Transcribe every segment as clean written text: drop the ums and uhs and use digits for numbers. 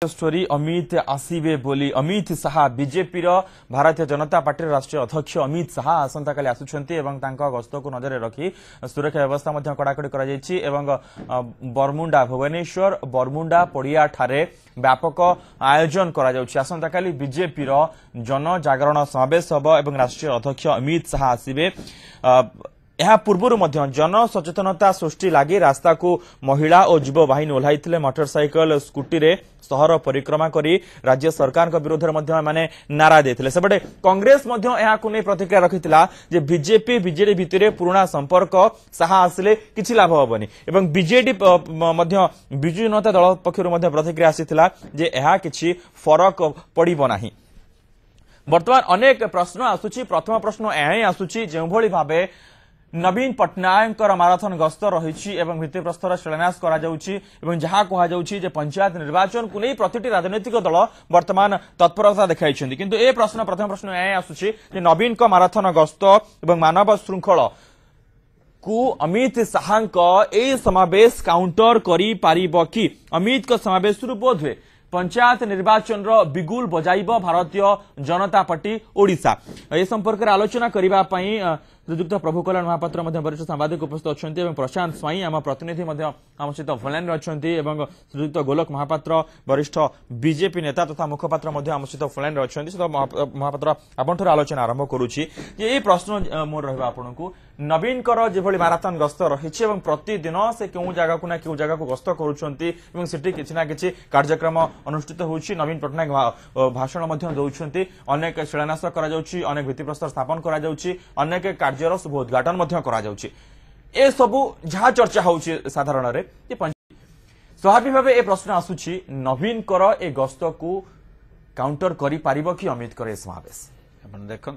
Story Amit आसीबे बोली Amit Shah BJP Bharatiya Janata party राष्ट्रीय अध्यक्ष अमित शाह आसंता काली आसुछंती एवं तांका गस्त को नजर रखी सुरक्षा व्यवस्था मध्य कड़ाकड़ी करा जायछि एवं बरमुंडा भुवनेश्वर बरमुंडा पड़िया ठारे व्यापक आयोजन करा जाउछि। आसंता काली बीजेपी जन जागरण समावेश हबो एवं राष्ट्रीय अध्यक्ष अमित शाह आसीबे। यह पूर्व जन सचेतनता सृष्टि लगी रास्ता को महिला और युव बाहिनी ओह्लैथिले मोटरसाइकल स्कूटी रे सहर परिक्रमा करी राज्य सरकार विरोध में नारा देते सेपटे कांग्रेस प्रतिक्रिया रखिथिला जे बीजेपी बीजेडी भितर पुराना संपर्क शाह आसिले किछि लाभ होबनी एवं बीजेडी बिजु जनता दल पक्षरु प्रतिक्रिया आसीथिला जे यह किछि फरक पड़िबो नाही। वर्तमान अनेक प्रश्न आसुछि। प्रथम प्रश्न यही आसुछि जो भली भाबे नवीन पट्टनायक माराथन गस्त रही एवं भित्तिप्रस्तर शिलान्यास जहाँ कहुचे पंचायत निर्वाचन को नहीं प्रति राजनैतिक दल वर्तमान तत्परता देखा किंतु ए प्रश्न प्रथम प्रश्न यह आसूची नवीन को माराथन गस्त एवं मानव श्रृंखल को अमित शाह समावेश काउंटर करी पारिबो कि अमित को समावेश बोध हुए पंचायत निर्वाचन बिगुल बजाइब भारतीय जनता पार्टी ओडिशा। ए संपर्क में आलोचना करने श्रीजुक्त प्रभु कल्याण महापात्र वरिष्ठ सांबादिक उपस्थित अच्छा प्रशांत स्वाई आम प्रतिनिधि आम सहित फोनलाइन अच्छा श्रीजुक्त गोलक महापात्र वरिष्ठ बीजेपी नेता तथा मुखपात्र आम सहित फोनलाइन अच्छा महापात्र आपन आलोचना आरंभ करुच्ची ये प्रश्न मोर रहा आपन को नवीन जो माराथन गस्त रही प्रतिदिन से क्यों जगह को ना क्यों जगह को गस्त करुँच किसी ना कि कार्यक्रम अनुष्ठित होउछि। नवीन पट्टनायक भाषण दौरान अनेक शिलान्यास अनेक भित्तिप्रस्तर स्थापन अनेक कार्यर शुभ उद्घाटन ए सबू जहाँ चर्चा होउछि साधारण स्वाभाविक भाव ए प्रश्न आसुछि नवीन ए गस्त को काउंटर करि पारिबो कि अमित कर समावेश देखु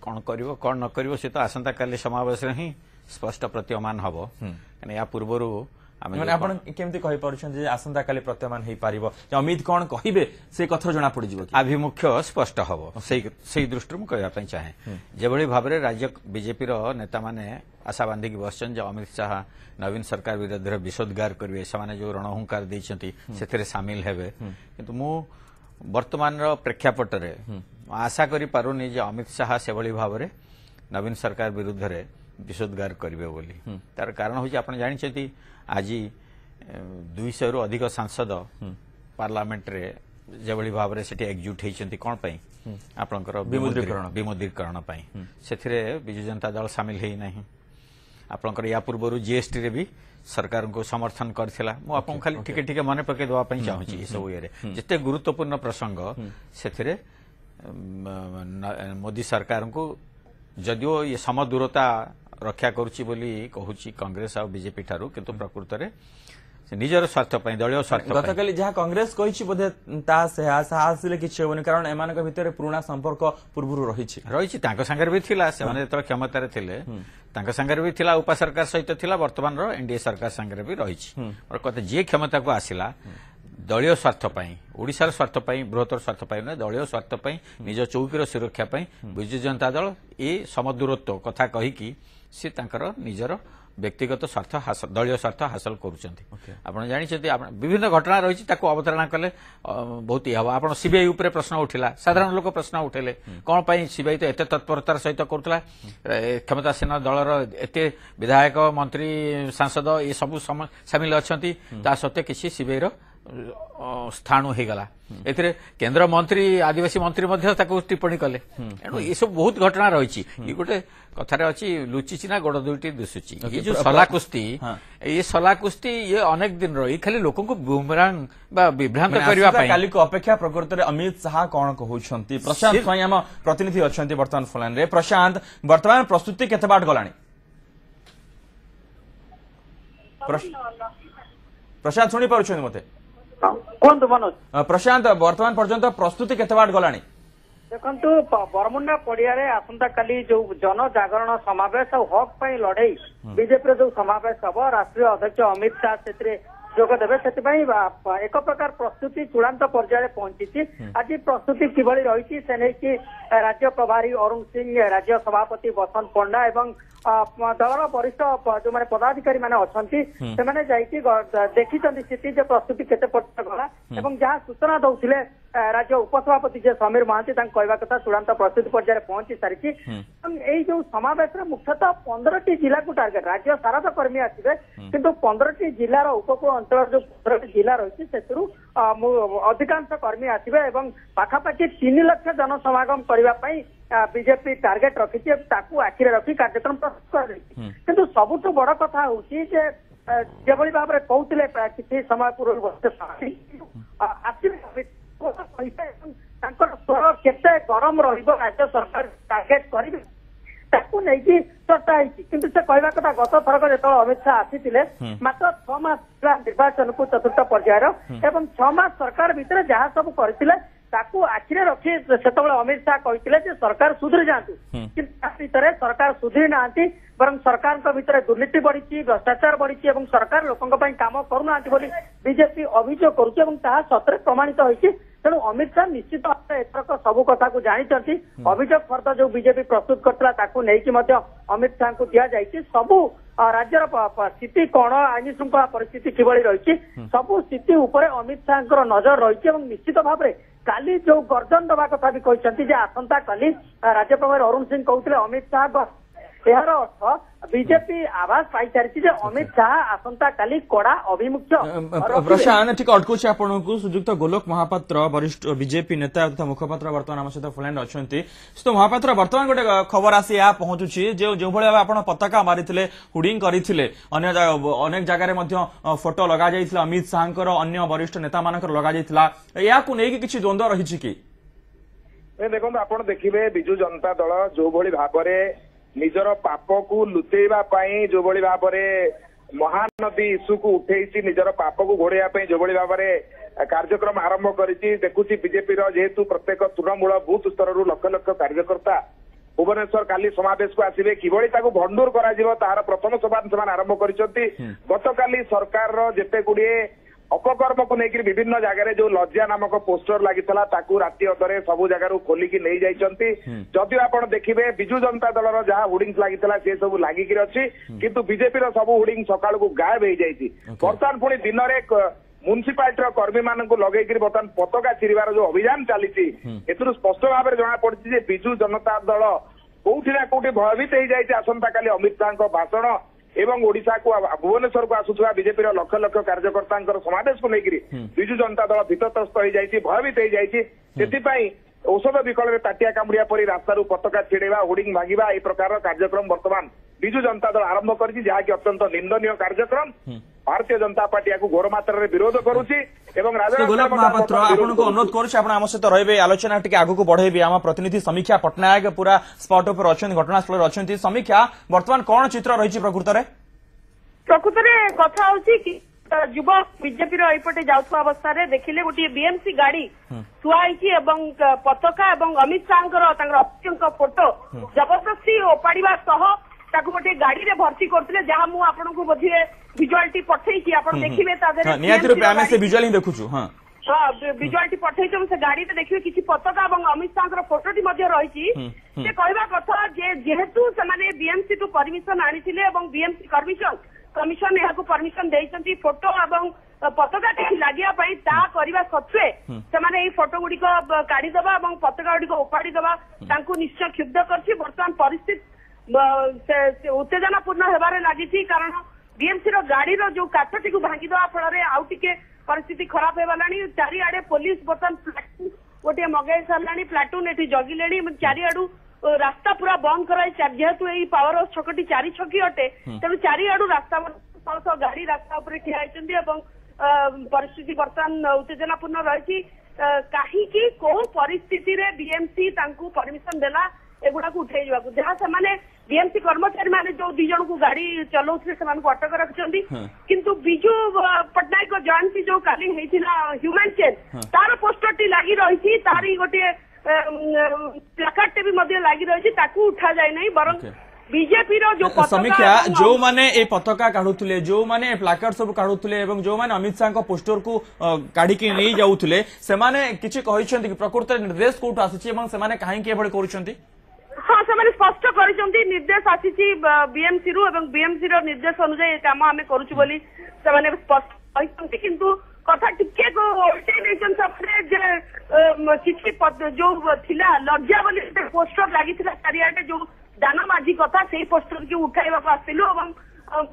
कौन करिवो कौन न करिवो से तो आसंता काली समावेश ही स्पष्ट प्रतीयमान हबो या पूर्व आसंता काली प्रतीयमान हो पार अमित कौन कहे से कथा जना पड़ आभिमुख्य स्पष्ट हम से दृष्टि मुझे चाहे जो भाव में राज्य बीजेपी नेता मैंने आशा बांधिकी बसन जो अमित शाह नवीन सरकार विरोध में विषोद्गार करेंगे से जो रणहुंकार देते से सामिल हेबे किंतु मु वर्तमान प्रेक्षापट में आशा करि पारुनी जे अमित शाह से भाव में नवीन सरकार विरुद्ध में विषोद्गार करेंगे बोली तार कारण हूँ आप जानते आज 200 रु अधिक सांसद पार्लियामेंट रे जबली भाव में सेठी एकजुट होती कौन पाई आपनकर विमुद्रीकरण से बिजु जनता दल सामिल है नहीं आपनकर या पूर्व जीएसटी रे भी सरकार को समर्थन करथिला मु आपन खाली टिके टिके मन पके दवा पई चाहूची सब ये जिते गुरुत्वपूर्ण प्रसंग से मोदी सरकार को जदियो ये समदूरता रक्षा करुच्ची बोली कहूची कांग्रेस और बीजेपी ठारू किंतु प्रकृत में निजर स्वार्थ दलीय स्वार्थ गतकाली जहाँ कांग्रेस कही बोधे आसिले किसी हेनी कारण एम भितर पुराना संपर्क पूर्व रही सांगे भी थिला जो क्षमतार थे सांगे भी थिला उपा सरकार सहित थिला वर्तमान एनडीए सरकार सांगे भी रही कथा जी क्षमता को आसिला दलीय स्वार्थ ओडिशार स्वार्थ बृहत्तर स्वार्थ ना दलीय स्वार्थ निज चौकीर सुरक्षा बिजु जनता दल ये समदूरत्व कथा कहीकि सी निजर व्यक्तिगत स्वार्थ हासिल दलीय स्वार्थ हासिल कर जानते विभिन्न घटना रही अवतारणा कले बहुत ये हम आप सीबीआई उपर प्रश्न उठिला साधारण लोक प्रश्न उठेले कौन पाई सीबीआई तो एत तत्परतार सहित करुला क्षमतासीन दलर एत विधायक मंत्री सांसद ये सब सामिल अच्छा सत्वे किसी सीबीआई स्थाणु हो गला ए केंद्र मंत्री आदिवासी मंत्री टिप्पणी कले एणु ये सब बहुत घटना रही ये गोटे कथार अच्छी लुचिची ना गोड़ दुईटी दिशुची ये जो सला कुस्ती ये अनेक दिन रही खाली लोक बुमरांग विभ्रांत करने को अपेक्षा प्रकृत में अमित शाह कौन कहते प्रशांत स्वाई आम प्रतिनिधि अच्छा बर्तमान फोन रे प्रशांत वर्तमान प्रस्तुति केते बाट गलानी प्रशांत शुणी पार्छ मते प्रशांत वर्तमान पर्यंत प्रस्तुति केते बाट गलानी देखु बरमुंडा पड़िया आसंता काली जो जन जागरण समावेश और हक लड़ई बीजेपी जो समावेश हम राष्ट्रीय अध्यक्ष अमित शाह से ଯୋଗଦେବେ ସେଥିପାଇଁ ଏକ ପ୍ରକାର ପ୍ରସ୍ତୁତି ଚୂଡାନ୍ତ ପର୍ଯ୍ୟାୟରେ ପହଞ୍ଚିଛି। ଆଜି ପ୍ରସ୍ତୁତି କିଭଳି ରହିଛି ସେ ନେଇକି ରାଜ୍ୟ ପ୍ରଭାରୀ ଅରୁଣ ସିଂ, ରାଜ୍ୟ ସଭାପତି ବସନ୍ତ ପଣ୍ଡା ଏବଂ ଦଳର ବରିଷ୍ଠ ଯୋଉମାନେ ପଦାଧିକାରୀ ମାନେ ଅଛନ୍ତି ସେମାନେ ଯାଇକି ଦେଖିଛନ୍ତି ସ୍ଥିତି ଯେ ପ୍ରସ୍ତୁତି କେତେ ପର୍ଯ୍ୟନ୍ତ ଗଲା ଏବଂ ଯାହା ସୂଚନା ଦଉଥିଲେ ରାଜ୍ୟ ଉପସଭାପତି ଯେ ସମୀର ମହାନ୍ତି ତାଙ୍କ କହିବା କଥା ଚୂଡାନ୍ତ ପ୍ରସ୍ତୁତି ପର୍ଯ୍ୟାୟରେ ପହଞ୍ଚି ସାରିଛି। ଏବଂ ଏଇ ଯୋଉ ସମାବେଶରେ ମୁଖ୍ୟତଃ 15ଟି ଜିଲ୍ଲାକୁ ଟାର୍ଗେଟ, ରାଜ୍ୟ ସାରା ତ କର୍ମୀ ଆସିବେ କିନ୍ତୁ 15ଟି ଜିଲ୍ଲାର ଉପକୂଳ ଅଞ୍ଚଳର ଯୋଉ 15ଟି ଜିଲ୍ଲା ରହିଛି ସେଥିରୁ ଅଧିକାଂଶ କର୍ମୀ ଆସିବେ ଏବଂ ପାଖାପାଖି 3 ଲକ୍ଷ ଜନସମାଗମ କରିବା ପାଇଁ ବିଜେପି ଟାର୍ଗେଟ ରଖିଛି। ତାକୁ ଆଖିରେ ରଖି କାର୍ଯ୍ୟକ୍ରମ ପ୍ରସ୍ତୁତ କରାଯାଇଛି। କିନ୍ତୁ ସବୁଠୁ ବଡ କଥା ହଉଛି ଯେ ଯେଭଳି ଭାବରେ କହୁଥିଲେ କିଛି ସମୟ ପୂର୍ବରୁ ଆସିବେ ତାଙ୍କର ସ୍ୱର କେତେ ଗରମ ରହିବ ରାଜ୍ୟ ସରକାର ଟାର୍ଗେଟ କରିବେ ତାକୁ ନେଇକି ଚର୍ଚ୍ଚା ହେଇଛି। କିନ୍ତୁ ସେ କହିବା କଥା ଗତ ଥରକ ଯେତେବେଳେ ଅମିତ ଶାହ ଆସିଥିଲେ ମାତ୍ର 6 ମାସ ନିର୍ବାଚନକୁ ଚତୁର୍ଥ ପର୍ଯ୍ୟାୟର ଏବଂ 6 ମାସ ସରକାର ଭିତରେ ଯାହା ସବୁ କରିଥିଲେ ତାକୁ ଆଖିରେ ରଖି ସେତେବେଳେ ଅମିତ ଶାହ କହିଥିଲେ ଯେ ସରକାର ସୁଧୁରି ଯାଆନ୍ତୁ। କିନ୍ତୁ ତା ଭିତରେ ସରକାର ସୁଧୁରି ନାହାନ୍ତି, ବରଂ ସରକାରଙ୍କ ଭିତରେ ଦୁର୍ନୀତି ବଢିଛି, ଭ୍ରଷ୍ଟାଚାର ବଢିଛି ଏବଂ ସରକାର ଲୋକଙ୍କ ପାଇଁ କାମ କରୁନାହାନ୍ତି ବୋଲି ବିଜେପି ଅଭିଯୋଗ କରୁଛି ଏବଂ ତାହା ସତରେ ପ୍ରମାଣିତ ହୋଇଛି। ତେଣୁ ଅମିତ ଶାହ ନିଶ୍ଚିତ ଭାବରେ ଏଥରକ ସବୁ କଥାକୁ ଜାଣିଛନ୍ତି। ଅଭିଯୋଗ ଫର୍ଦ୍ଦ ଯୋଉ ବିଜେପି ପ୍ରସ୍ତୁତ କରିଥିଲା ତାକୁ ନେଇକି ମଧ୍ୟ ଅମିତ ଶାହଙ୍କୁ ଦିଆଯାଇଛି। ସବୁ ରାଜ୍ୟର ସ୍ଥିତି କଣ, ଆଇନ ଶୃଙ୍ଖଳା ପରିସ୍ଥିତି କିଭଳି ରହିଛି ସବୁ ସ୍ଥିତି ଉପରେ ଅମିତ ଶାହଙ୍କର ନଜର ରହିଛି ଏବଂ ନିଶ୍ଚିତ ଭାବରେ କାଲି ଯୋଉ ଗର୍ଜନ ଦେବା କଥା ବି କହିଛନ୍ତି ଯେ ଆସନ୍ତା କାଲି ରାଜ୍ୟ ପ୍ରଭାରୀ ଅରୁଣ ସିଂ କହୁଥିଲେ ଅମିତ ଶାହ ଏହାର ଅର୍ଥ ବିଜେପି ଆଭାସ ପାଇସାରିଛି ଯେ ଅମିତ ଶାହ ଆସନ୍ତା କାଲି କଡା ଅଭିମୁଖ୍ୟ। ପ୍ରଶାନ୍ତ ଟିକେ ଅଟକୁଛି ଆପଣଙ୍କୁ। ଶ୍ରୀଯୁକ୍ତ ଗୋଲୋକ ମହାପାତ୍ର ବରିଷ୍ଠ ବିଜେପି ନେତା ତଥା ମୁଖପାତ୍ର ବର୍ତ୍ତମାନ ଆମ ସହିତ ଫୋନଲାଇନରେ ଅଛନ୍ତି। ଶ୍ରୀଯୁକ୍ତ ମହାପାତ୍ର, ବର୍ତ୍ତମାନ ଗୋଟେ ଖବର ଆସି ଏହା ପହଞ୍ଚୁଛି ଯେ ଯେଉଁଭଳି ଭାବେ ଆପଣ ପତାକା ମାରିଥିଲେ, ହୁଡିଂ କରିଥିଲେ, ଅନେକ ଜାଗାରେ ମଧ୍ୟ ଫଟୋ ଲଗାଯାଇଥିଲା ଅମିତ ଶାହଙ୍କର, ଅନ୍ୟ ବରିଷ୍ଠ ନେତାମାନଙ୍କର ଲଗାଯାଇଥିଲା, ଏହାକୁ ନେଇକି କିଛି ଦ୍ୱନ୍ଦ୍ୱ ରହିଛି କି? ଦେଖନ୍ତୁ, ଆପଣ ଦେଖିବେ ବିଜୁ ଜନତା ଦଳ ଯୋଉଭଳି ଭାବରେ ନିଜର ପାପକୁ ଲୁଚେଇବା ପାଇଁ ଯୋଉଭଳି ଭାବରେ ମହାନଦୀ ଇସ୍ୟୁକୁ ଉଠେଇଛି, ନିଜର ପାପକୁ ଘୋଡେଇବା ପାଇଁ ଯୋଉଭଳି ଭାବରେ କାର୍ଯ୍ୟକ୍ରମ ଆରମ୍ଭ କରିଛି, ଦେଖୁଛି ବିଜେପିର ଯେହେତୁ ପ୍ରତ୍ୟେକ ତୃଣମୂଳ ବୁଥ ସ୍ତରରୁ ଲକ୍ଷ ଲକ୍ଷ କାର୍ଯ୍ୟକର୍ତ୍ତା ଭୁବନେଶ୍ୱର କାଲି ସମାବେଶକୁ ଆସିବେ, କିଭଳି ତାକୁ ଭଣ୍ଡୁର କରାଯିବ ତାହାର ପ୍ରଥମ ସଭା ସେମାନେ ଆରମ୍ଭ କରିଛନ୍ତି। ଗତକାଲି ସରକାରର ଯେତେ ଗୁଡିଏ ଅପକର୍ମକୁ ନେଇକି ବିଭିନ୍ନ ଜାଗାରେ ଯୋଉ ଲଜ୍ଜା ନାମକ ପୋଷ୍ଟର ଲାଗିଥିଲା ତାକୁ ରାତି ଅଧରେ ସବୁ ଜାଗାରୁ ଖୋଲିକି ନେଇଯାଇଛନ୍ତି। ଯଦିଓ ଆପଣ ଦେଖିବେ ବିଜୁ ଜନତା ଦଳର ଯାହା ହୋର୍ଡିଂସ ଲାଗିଥିଲା ସେ ସବୁ ଲାଗିକି ଅଛି, କିନ୍ତୁ ବିଜେପିର ସବୁ ହୋର୍ଡିଂ ସକାଳକୁ ଗାୟବ ହେଇଯାଇଛି। ବର୍ତ୍ତମାନ ପୁଣି ଦିନରେ ମ୍ୟୁନିସିପାଲିଟିର କର୍ମୀ ମାନଙ୍କୁ ଲଗେଇକିରି ବର୍ତ୍ତମାନ ପତାକା ଚିରିବାର ଯୋଉ ଅଭିଯାନ ଚାଲିଛି, ଏଥିରୁ ସ୍ପଷ୍ଟ ଭାବରେ ଜଣାପଡିଛି ଯେ ବିଜୁ ଜନତା ଦଳ କୋଉଠି ନା କୋଉଠି ଭୟଭୀତ ହେଇଯାଇଛି ଆସନ୍ତାକାଲି ଅମିତ ଶାହଙ୍କ ଭାଷଣ ଏବଂ ଓଡିଶାକୁ ଭୁବନେଶ୍ୱରକୁ ଆସୁଥିବା ବିଜେପିର ଲକ୍ଷ ଲକ୍ଷ କାର୍ଯ୍ୟକର୍ତ୍ତାଙ୍କର ସମାବେଶକୁ ନେଇକରି ବିଜୁ ଜନତା ଦଳ ଭୀତତ୍ରସ୍ତ ହେଇଯାଇଛି, ଭୟଭୀତ ହେଇଯାଇଛି। ସେଥିପାଇଁ ଔଷଧ ବିକଳରେ ତାଟିଆ କାମୁଡିବା ପରି ରାସ୍ତାରୁ ପତାକା ଛିଡେଇବା, ହୋର୍ଡିଂ ଭାଙ୍ଗିବା ଏହି ପ୍ରକାରର କାର୍ଯ୍ୟକ୍ରମ ବର୍ତ୍ତମାନ ବିଜୁ ଜନତା ଦଳ ଆରମ୍ଭ କରିଛି, ଯାହାକି ଅତ୍ୟନ୍ତ ନିନ୍ଦନୀୟ କାର୍ଯ୍ୟକ୍ରମ। ଭାରତୀୟ ଜନତା ପାର୍ଟି ଏହାକୁ ଘୋର ମାତ୍ରାରେ ବିରୋଧ କରୁଛି ଏବଂ ଗୋଲୋକ ମହାପାତ୍ର ଆପଣଙ୍କୁ ଅନୁରୋଧ କରୁଛି ଆପଣ ଆମ ସହିତ ରହିବେ, ଆଲୋଚନା ଟିକେ ଆଗକୁ ବଢେଇବେ। ଆମ ପ୍ରତିନିଧି ସମୀକ୍ଷା ପଟ୍ଟନାୟକ ପୁରା ସ୍ପଟ ଉପରେ ଅଛନ୍ତି, ଘଟଣାସ୍ଥଳରେ ଅଛନ୍ତି। ସମୀକ୍ଷା, ବର୍ତ୍ତମାନ କଣ ଚିତ୍ର ରହିଛି ପ୍ରକୃତରେ କଥା ହଉଛି କି ଯୁବ ବିଜେପିର ଏଇପଟେ ଯାଉଥିବା ଅବସ୍ଥାରେ ଦେଖିଲେ ଗୋଟିଏ ବିଏମସି ଗାଡି ଥୁଆ ହେଇଛି ଏବଂ ପତାକା ଏବଂ ଅମିତ ଶାହଙ୍କର ତାଙ୍କର ଅଫିସଙ୍କ ଫଟୋ ଜବରଦସ୍ତି ଓପାଡିବା ସହ ତାକୁ ଗୋଟେ ଗାଡିରେ ଭର୍ତ୍ତି କରୁଥିଲେ, ଯାହା ମୁଁ ଆପଣଙ୍କୁ ବୋଧେ ଭିଜୁଆଲଟି ପଠେଇଛି, ଆପଣ ଦେଖିବେ ତା ଦେହରେ ନିହାତି ରୂପେ ଆମେ ସେ ଭିଜୁଆଲ ହିଁ ଦେଖୁଛୁ। ଭିଜୁଆଲଟି ପଠେଇଛି ଏବଂ ସେ ଗାଡିରେ ଦେଖିବେ କିଛି ପତାକା ଏବଂ ଅମିତ ଶାହଙ୍କର ଫଟୋଟି ମଧ୍ୟ ରହିଛି। ସେ କହିବା କଥା ଯେ ଯେହେତୁ ସେମାନେ ବିଏମସି ଠୁ ପରମିଶନ ଆଣିଥିଲେ ଏବଂ ବିଏମସି କମିଶନ ଏହାକୁ ପରମିଶନ ଦେଇଛନ୍ତି ଫଟୋ ଏବଂ ପତାକା କିଛି ଲାଗିବା ପାଇଁ, ତାହା କରିବା ସତ୍ତ୍ୱେ ସେମାନେ ଏଇ ଫଟୋ ଗୁଡିକ କାଢିଦେବା ଏବଂ ପତାକା ଗୁଡିକ ଓପାଡି ଦେବା ତାଙ୍କୁ ନିଶ୍ଚୟ କ୍ଷୁବ୍ଧ କରିଛି। ବର୍ତ୍ତମାନ ପରିସ୍ଥିତି ଉତ୍ତେଜନାପୂର୍ଣ୍ଣ ହେବାରେ ଲାଗିଛି, କାରଣ ବିଏମସି ର ଗାଡିର ଯୋଉ କାଚଟିକୁ ଭାଙ୍ଗିଦେବା ଫଳରେ ଆଉ ଟିକେ ପରିସ୍ଥିତି ଖରାପ ହେବାଲାଣି। ଚାରିଆଡେ ପୋଲିସ ବର୍ତ୍ତମାନ ପ୍ଲାଟୁନ ଗୋଟିଏ ମଗାଇ ସାରିଲାଣି, ପ୍ଲାଟୁନ ଏଠି ଜଗିଲେଣି, ଚାରିଆଡୁ ରାସ୍ତା ପୁରା ବନ୍ଦ କରାଇ, ଯେହେତୁ ଏଇ ପାୱାର ହାଉସ ଛକଟି 4 ଛକି ଅଟେ, ତେଣୁ ଚାରିଆଡୁ ରାସ୍ତା ଗାଡି ରାସ୍ତା ଉପରେ ଠିଆ ହେଇଛନ୍ତି ଏବଂ ପରିସ୍ଥିତି ବର୍ତ୍ତମାନ ଉତ୍ତେଜନାପୂର୍ଣ୍ଣ ରହିଛି। କାହିଁକି କୋଉ ପରିସ୍ଥିତିରେ ବିଏମସି ତାଙ୍କୁ ପରମିଶନ ଦେଲା ଏଗୁଡାକୁ ଉଠେଇ ଯିବାକୁ, ଯାହା ସେମାନେ ବିଏମସି କର୍ମଚାରୀ ମାନେ ଯୋଉ 2 ଜଣଙ୍କୁ ଗାଡି ଚଲାଉଥିଲେ ସେମାନଙ୍କୁ ଅଟକ ରଖିଛନ୍ତି। କିନ୍ତୁ ବିଜୁ ପଟ୍ଟନାୟକ ଜୟନ୍ତୀ ଯୋଉ କାଲି ହେଇଥିଲା ହ୍ୟୁମାନ ଚେନ୍, ତାର ପୋଷ୍ଟରଟି ଲାଗି ରହିଛି, ତାରି ଗୋଟିଏ ପ୍ଲାକାର୍ଡଟେ ବି ମଧ୍ୟ ଲାଗି ରହିଛି, ତାକୁ ଉଠା ଯାଇ ନାହିଁ, ବରଂ बीजेपी रो जो पताका समीक्षा जो माने ए पताका काढुथुले जो माने प्लाकार्ड सब काढुथुले एवं जो माने अमित शाह को पोस्टर को काढी के नहीं जाउथुले से माने किछि कहिसंती कि प्रकृत निर्देश कोठ आसीछि एवं से माने काहे के एभଳି करूछंती हाँ से स्पष्ट करिसंती निर्देश आसीछि बीएमसी रु एवं बीएमसी रो निर्देश अनुसार काम आमे करूछु बोली से माने स्पष्ट कहिसंती किंतु कथा टिके को ओल्टे नेशन सबरे जे किछि जो थिला लज्जा बोली पोस्टर लागिथिला चारियाटे जो दाना माझी कथा से पोस्टर के उठाइबा को आसिलु एवं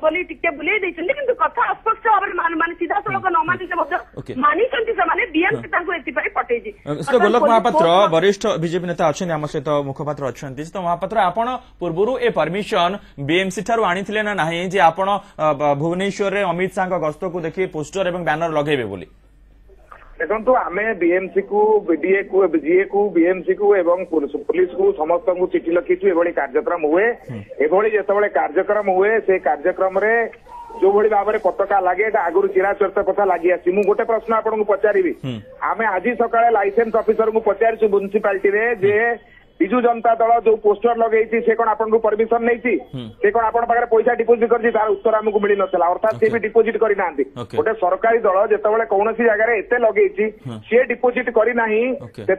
बोली टिके बुले दैछन्ती किंतु कथा अस्पष्ट भाबरे माने सीधा सड़क न मानि से मानिसंती से बीएमसी तांको एति पई पटेजी गोलक महापात्र वरिष्ठ बीजेपी नेता अछन आम सहित मुखपात्र अछंती तो महापात्र आपण पूर्वरु ए परमिशन बीएमसी ठारु आनिथिले ना नाही जे आपण भुवनेश्वर रे अमित शाह गस्त को देखि पोस्टर एवं बैनर लगेबे बोली देखो आम बीएमसी को बीडीए को जीए को बीएमसी को एवं पुलिस को समस्त को चिठी लिखिछु एभली कार्यक्रम हुए एभली जेतबेले कार्यक्रम हुए से कार्यक्रम रे जो भली भाव में पताका लगे आगुरी चिराचरित कथा लगी आसी मु गोटे प्रश्न आपको पचारि आम आज सकाळे लाइसेंस ऑफिसर को पचारिछु म्युनिसिपालिटी रे जे बिजु जनता दल जो पोस्टर लगे से कौन आपको परमिशन नहीं से कौन आप पैसा डिपोजिट कर तार उत्तर आमको मिल ना अर्थात सी भी डिपोजिट करना गोटे सरकारी दल जिते कौन जगह एते लगे सी डिपोजिट करना से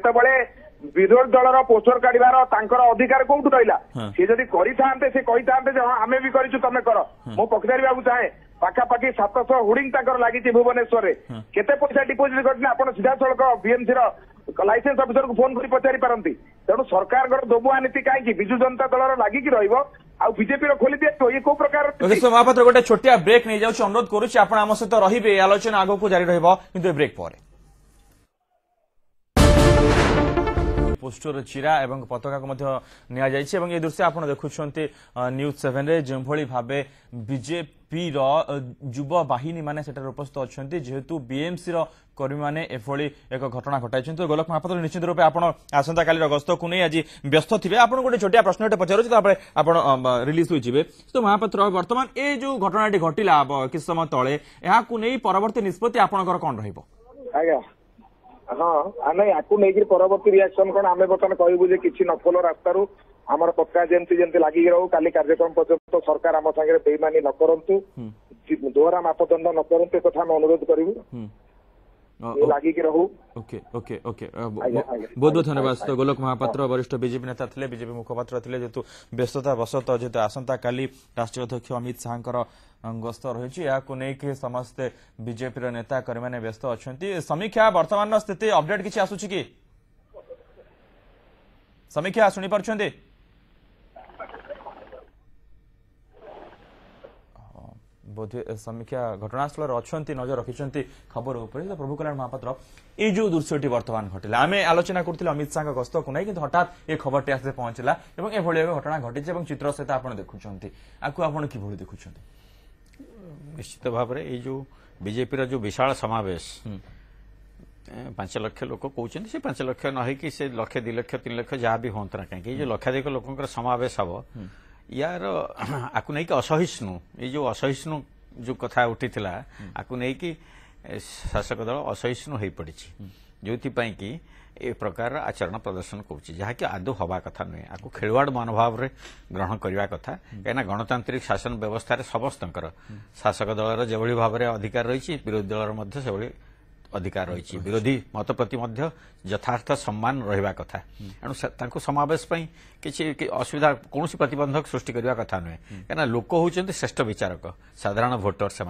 विरोधी दलर पोस्टर काढ़ार अधिकार कौटू रहा सी जदि करते से कही आम भी करूँ तुम कर मु पचार चाहे पाखापाखि 700 हुडिंग लगी भुवनेश्वर में केते पैसा डिपोजिट करना आप सीधा सड़क बीएमसी लाइसेंस ऑफिसर को फोन कर पचारि पारती तेणु सरकार दोबुआ नीति कहीं बिजु जनता दल लगिकी बीजेपी खोली दिया ये कौ प्रकार महापात्र गोटे छोटिया ब्रेक नहीं जाऊँ अनुरोध करुच्ची आप आम सहित रही आलोचना आग को जारी रही ब्रेक पर पोस्टर चिरा एवं पताका को निया जायछि एवं ये दृश्य आप देखुंत न्यूज 7 रे जो भली भाबे बीजेपी रो युव बाहिनी माने सेटर उपस्थित अच्छे जेहेतु बीएमसी रो कर्मी माने एभली एक घटना घटाई तो गोलक महापात्र निश्चित रूपे आप आसंता काली गस्त को नहीं आज व्यस्त थे आपको गोटे छोटिया प्रश्न पचारूँ आप रिलीज होइजिबे तो महापात्र वर्तमान ये जो घटनाटी घटिला किस समय तले या परवर्ती निष्पत्ति आपनकर कौन रहिबो आज्ञा हाँ नहीं आपको नहीं परवर्ती रिएक्शन कौन आम बर्तमान कहूँ कि नफल रास्तार आमर पक्का जमती लगी रहू काली कार्यक्रम पर्यंत सरकार आम सागे बेईमानी न करंतु दोहरा मापदंड न करंतु कथा हम अनुरोध करूँ लगिकी रहू ओके ओके ओके बहुत बहुत धन्यवाद तो गोलक महापात्र वरिष्ठ बीजेपी नेता थे बीजेपी मुखपात्र थे जेतु व्यस्तता बसत जेतु आसंता काली राष्ट्रीय अध्यक्ष अमित शाह गस्त रही समस्ते बीजेपी नेता कर्मी मैंने व्यस्त अच्छा समीक्षा वर्तमान स्थिति अपडेट किसी आसूची कि समीक्षा शुणी पार्छन्ते बोधे समीक्षा घटनास्थल अच्छा नजर रखिंट खबर उपर तो प्रभु कल्याण महापात्र ये जो दृश्यटी वर्तमान घटिला आम आलोचना करते अमित शाह गस्त को नहीं कि हठात ये खबर आसे पहुंचला और एभली घटना घटी चित्र सहित आप देखुं आपको आप देखुं निश्चित भाव में ये जो बीजेपी जो विशाल समावेश 5 लाख लोक कहते से 5 लाख न हो से लक्षे 2 लाख 3 लाख जहाँ भी हूँ ना कहीं लक्षाधिक लोक समावेश हम यार आपको नहीं कि असहिष्णु ये जो असहिष्णु जो कथा उठी आपको नहीं कि शासक दल असहिष्णु हो पड़ी जो कि ए प्रकार आचरण प्रदर्शन करुँच आदौ हवा कथा नुहे आपको खेलवाड़ मनोभाव रे ग्रहण करने कथा कहीं गणतांत्रिक शासन व्यवस्था समस्त शासक दलर जो भाव में अधिकार रही विरोधी दलर से अधिकार रही विरोधी मत प्रति यथार्थ सम्मान रहा कथा एणु समावेश किसी असुविधा कौन प्रतिबंधक सृष्टि करने कथा नुहे कहीं लोक होती श्रेष्ठ विचारक साधारण भोटर से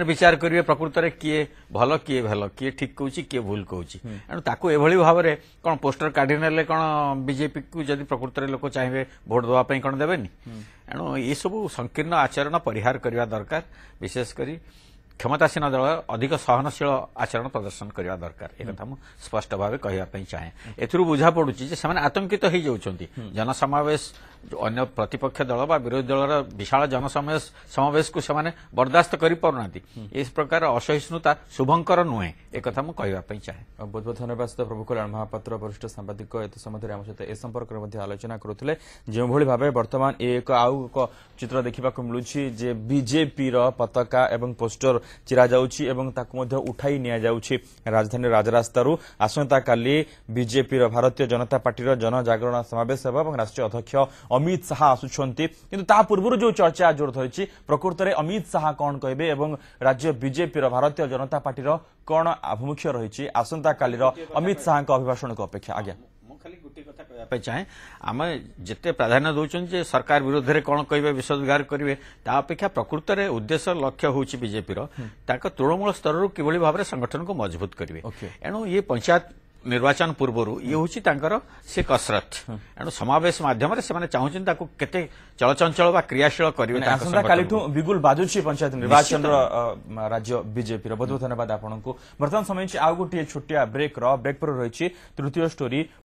विचार करेंगे प्रकृत में किए भल किए भल किए ठीक कहूँ किए भूल कहूँ एणु एभली भाव में कौन पोस्टर काढ़ी ने कौन बीजेपी को जब प्रकृत में लोक चाहिए भोट देवाई कौन देवेनि एणु ये सब संकीर्ण आचरण परिहार करने दरकार विशेषकर क्षमतासीन दल अधिक सहनशील आचरण प्रदर्शन करने दरकार एक कथा मुझे स्पष्ट भाव कहवाई चाहे एथुरु बुझा पड़ुची आतंकित हो जाउछंती जनसमावेश अन्य प्रतिपक्ष दल बा विरोधी दलर विशाल जनसमावेश को से बर्दास्त कर पारना इस प्रकार असहिष्णुता शुभंकर नुहे एक कथा मुझे कहवाई चाहे बहुत बहुत धन्यवाद प्रभु कल्याण महापात्र वरिष्ठ सांबादिक एत समय आम सहित ए संपर्क में आलोचना करुले जो भाव वर्तमान एक आउ एक चित्र देखा मिलूँ जे बीजेपी पताका एवं पोस्टर ଚିରା ଯାଉଛି ଏବଂ ତାକୁ ମଧ୍ୟ ଉଠାଇ ନିଆଯାଉଛି ରାଜଧାନୀ ରାଜରାସ୍ତାରୁ। ଆସନ୍ତାକାଲି ବିଜେପିର ଭାରତୀୟ ଜନତା ପାର୍ଟିର ଜନଜାଗରଣ ସମାବେଶ ହେବ ଏବଂ ରାଷ୍ଟ୍ରୀୟ ଅଧ୍ୟକ୍ଷ ଅମିତ ଶାହା ଆସୁଛନ୍ତି। କିନ୍ତୁ ତା ପୂର୍ବରୁ ଯେଉଁ ଚର୍ଚ୍ଚା ଜୋର ଧରିଛି, ପ୍ରକୃତରେ ଅମିତ ଶାହା କ'ଣ କହିବେ ଏବଂ ରାଜ୍ୟ ବିଜେପିର ଭାରତୀୟ ଜନତା ପାର୍ଟିର କ'ଣ ଆଭିମୁଖ୍ୟ ରହିଛି, ଆସନ୍ତାକାଲିର ଅମିତ ଶାହାଙ୍କ ଅଭିଭାଷଣକୁ ଅପେକ୍ଷା। ଆଜ୍ଞା, ମୁଁ ଖାଲି ଗୋଟିଏ କଥା କହିବା ପାଇଁ ଚାହେଁ, ଆମେ ଯେତେ ପ୍ରାଧାନ୍ୟ ଦେଉଛନ୍ତି ଯେ ସରକାର ବିରୋଧରେ କ'ଣ କହିବେ, ବିଷ ଉଦ୍ଗାର କରିବେ, ତା ଅପେକ୍ଷା ପ୍ରକୃତରେ ଉଦ୍ଦେଶ୍ୟ ଲକ୍ଷ୍ୟ ହେଉଛି ବିଜେପିର ତାଙ୍କ ତୃଣମୂଳ ସ୍ତରରୁ କିଭଳି ଭାବରେ ସଂଗଠନକୁ ମଜବୁତ କରିବେ। ଏଣୁ ଇଏ ପଞ୍ଚାୟତ ନିର୍ବାଚନ ପୂର୍ବରୁ ଇଏ ହେଉଛି ତାଙ୍କର ସେ କସରତ। ଏଣୁ ସମାବେଶ ମାଧ୍ୟମରେ ସେମାନେ ଚାହୁଁଛନ୍ତି ତାକୁ କେତେ ଚଳଚଞ୍ଚଳ ବା କ୍ରିୟାଶୀଳ କରିବେ। ଆସନ୍ତାକାଲିଠୁ ବିଗୁଲ ବାଜୁଛି ପଞ୍ଚାୟତ ନିର୍ବାଚନର ରାଜ୍ୟ ବିଜେପିର। ବହୁତ ବହୁତ ଧନ୍ୟବାଦ ଆପଣଙ୍କୁ। ବର୍ତ୍ତମାନ ସମୟ ଆଉ ଗୋଟିଏ ଛୋଟିଆ ବ୍ରେକ୍ ପରେ ରହିଛି ତୃତୀୟ ଷ୍ଟୋରୀ।